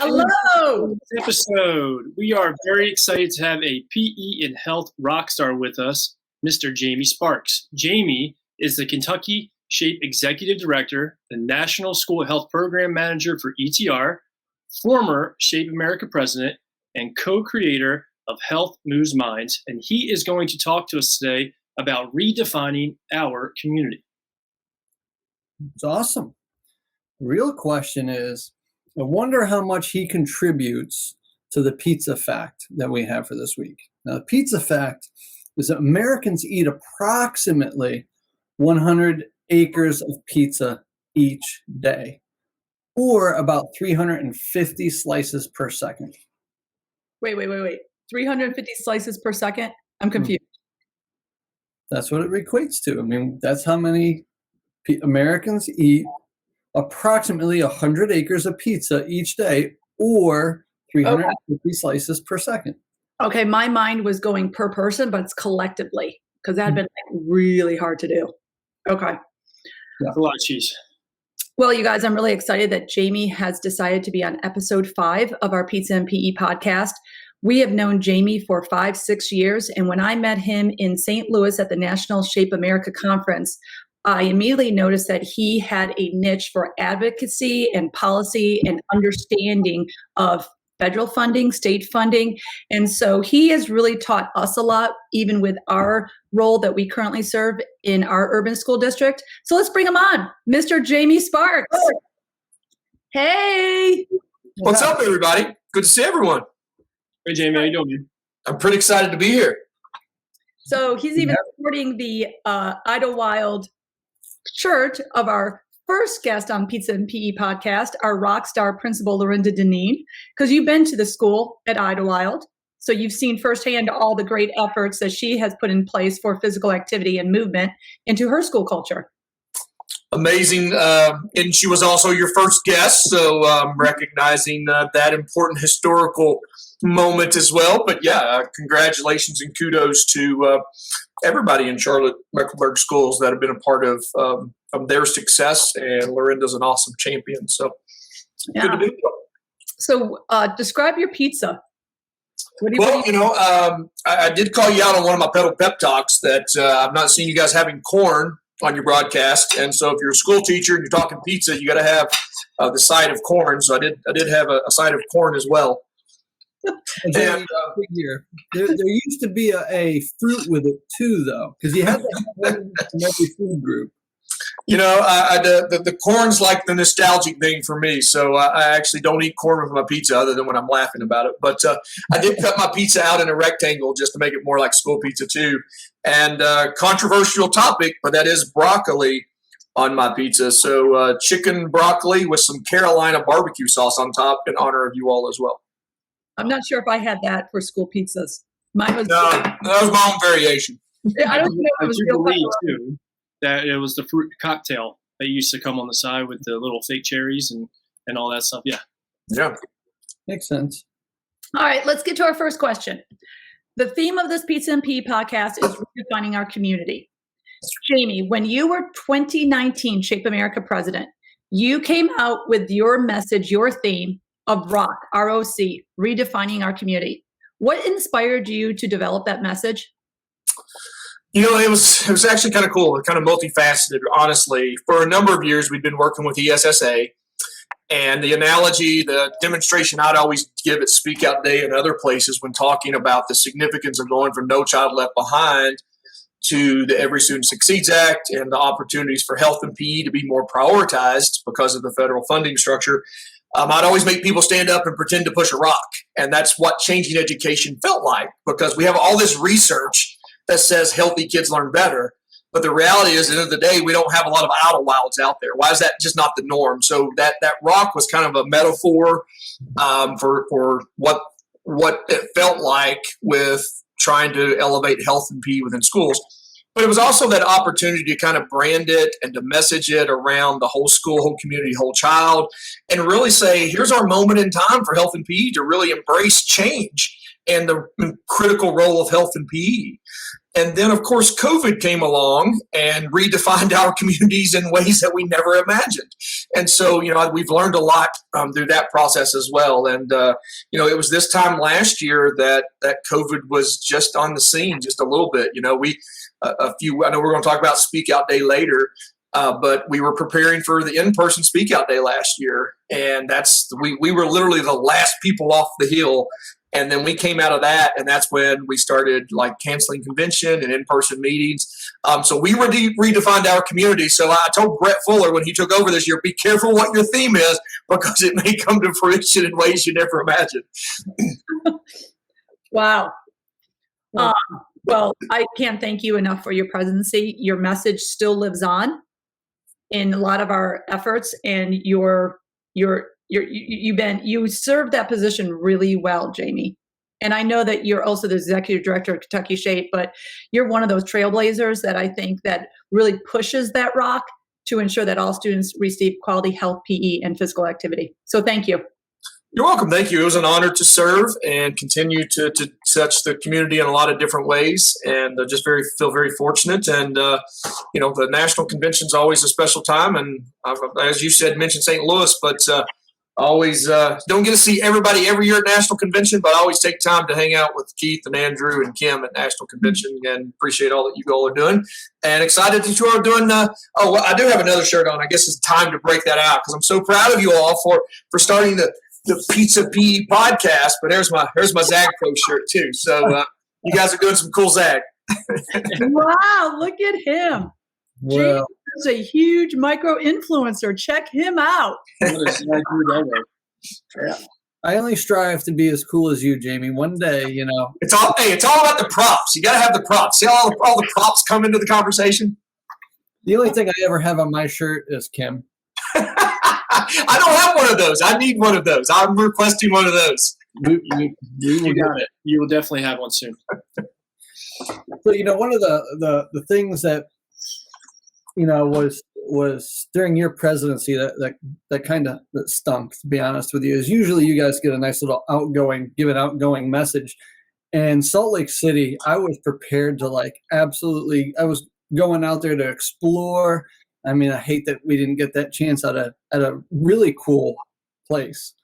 Hello! This episode, we are very excited to have a PE and health rock star with us, Mr. Jamie Sparks. Jamie is the Kentucky SHAPE Executive Director, the National School Health Program Manager for ETR, former SHAPE America President, and co-creator of Health Moves Minds. And he is going to talk to us today about redefining our community. It's awesome. The real question is, I wonder how much he contributes to the pizza fact that we have for this week. Now, the pizza fact is that Americans eat approximately 100 acres of pizza each day, or about 350 slices per second. Wait. 350 slices per second? I'm confused. That's what it equates to. I mean, that's how many Americans eat approximately 100 acres of pizza each day, or 350 slices per second. Okay, my mind was going per person, but it's collectively, because that had been really hard to do. Okay. That's a lot of cheese. Well, you guys, I'm really excited that Jamie has decided to be on episode 5 of our Pizza and PE podcast. We have known Jamie for 5-6 years, and when I met him in St. Louis at the National SHAPE America Conference, I immediately noticed that he had a niche for advocacy and policy and understanding of federal funding, state funding. And so he has really taught us a lot, even with our role that we currently serve in our urban school district. So let's bring him on, Mr. Jamie Sparks. Hey. What's up, everybody? Good to see everyone. Hey, Jamie, how you doing? I'm pretty excited to be here. So he's even supporting the Idlewild shirt of our first guest on Pizza and PE podcast, our rock star principal, Lorinda Deneen, because you've been to the school at Idlewild. So you've seen firsthand all the great efforts that she has put in place for physical activity and movement into her school culture. Amazing. And she was also your first guest, so recognizing that important historical moment as well. But yeah, congratulations and kudos to everybody in Charlotte-Mecklenburg schools that have been a part of their success, and Lorinda's an awesome champion. So yeah. Good to be here. So describe your pizza. I did call you out on one of my pedal pep talks that I've not seen you guys having corn on your broadcast, and so if you're a school teacher and you're talking pizza, you got to have the side of corn. So I did have a side of corn as well. And, there used to be a fruit with it too, though, because you had to have one in every food group. You know, the corn's like the nostalgic thing for me, so I actually don't eat corn with my pizza other than when I'm laughing about it. But I did cut my pizza out in a rectangle just to make it more like school pizza too. And controversial topic, but that is broccoli on my pizza. So chicken broccoli with some Carolina barbecue sauce on top in honor of you all as well. I'm not sure if I had that for school pizzas. Mine was that was my own variation. I don't know if it was real too. That it was the fruit cocktail that used to come on the side with the little fake cherries and all that stuff. Yeah. Makes sense. All right, let's get to our first question. The theme of this Pizza and PE podcast is redefining our community. Jamie, when you were 2019 SHAPE America president, you came out with your message, your theme of ROC, R-O-C, redefining our community. What inspired you to develop that message? You know, it was actually kind of cool, kind of multifaceted, honestly. For a number of years, we've been working with ESSA, and the analogy, the demonstration I'd always give at Speak Out Day and other places when talking about the significance of going from No Child Left Behind to the Every Student Succeeds Act and the opportunities for health and PE to be more prioritized because of the federal funding structure, I'd always make people stand up and pretend to push a rock. And that's what changing education felt like, because we have all this research that says healthy kids learn better. But the reality is, at the end of the day, we don't have a lot of Idlewilds out there. Why is that just not the norm? So that rock was kind of a metaphor for what it felt like with trying to elevate health and PE within schools. But it was also that opportunity to kind of brand it and to message it around the whole school, whole community, whole child, and really say, here's our moment in time for health and PE to really embrace change and the critical role of health and PE. And then, of course, COVID came along and redefined our communities in ways that we never imagined. And so, we've learned a lot through that process as well. And, it was this time last year that COVID was just on the scene just a little bit. I know we're going to talk about Speak Out Day later, but we were preparing for the in-person Speak Out Day last year. And we were literally the last people off the hill. And then we came out of that, and that's when we started canceling convention and in-person meetings. So we redefined our community. So I told Brett Fuller when he took over this year, be careful what your theme is, because it may come to fruition in ways you never imagined. Wow. Well, I can't thank you enough for your presidency. Your message still lives on in a lot of our efforts, and you served that position really well, Jamie. And I know that you're also the executive director of Kentucky Shape, but you're one of those trailblazers that I think that really pushes that rock to ensure that all students receive quality health, PE, and physical activity. So thank you. You're welcome. Thank you. It was an honor to serve and continue to touch the community in a lot of different ways, and feel very fortunate. And the national convention is always a special time, and as you said, mentioned St. Louis, but always don't get to see everybody every year at national convention, but I always take time to hang out with Keith and Andrew and Kim at national convention, and appreciate all that you all are doing, and excited that you are doing. I do have another shirt on. I guess it's time to break that out, because I'm so proud of you all for starting the Pizza PE podcast. But there's my Zag Pro shirt too. So you guys are doing some cool Zag. Wow, look at him. Well, He's a huge micro influencer. Check him out. I only strive to be as cool as you, Jamie. One day, It's all about the props. You got to have the props. See how all the props come into the conversation? The only thing I ever have on my shirt is Kim. I don't have one of those. I need one of those. I'm requesting one of those. You got it. You will definitely have one soon. So, one of the things that, was during your presidency that kind of stunk, to be honest with you, is usually you guys get a nice little outgoing message. And Salt Lake City, I was prepared to I was going out there to explore. I mean, I hate that we didn't get that chance at a really cool place.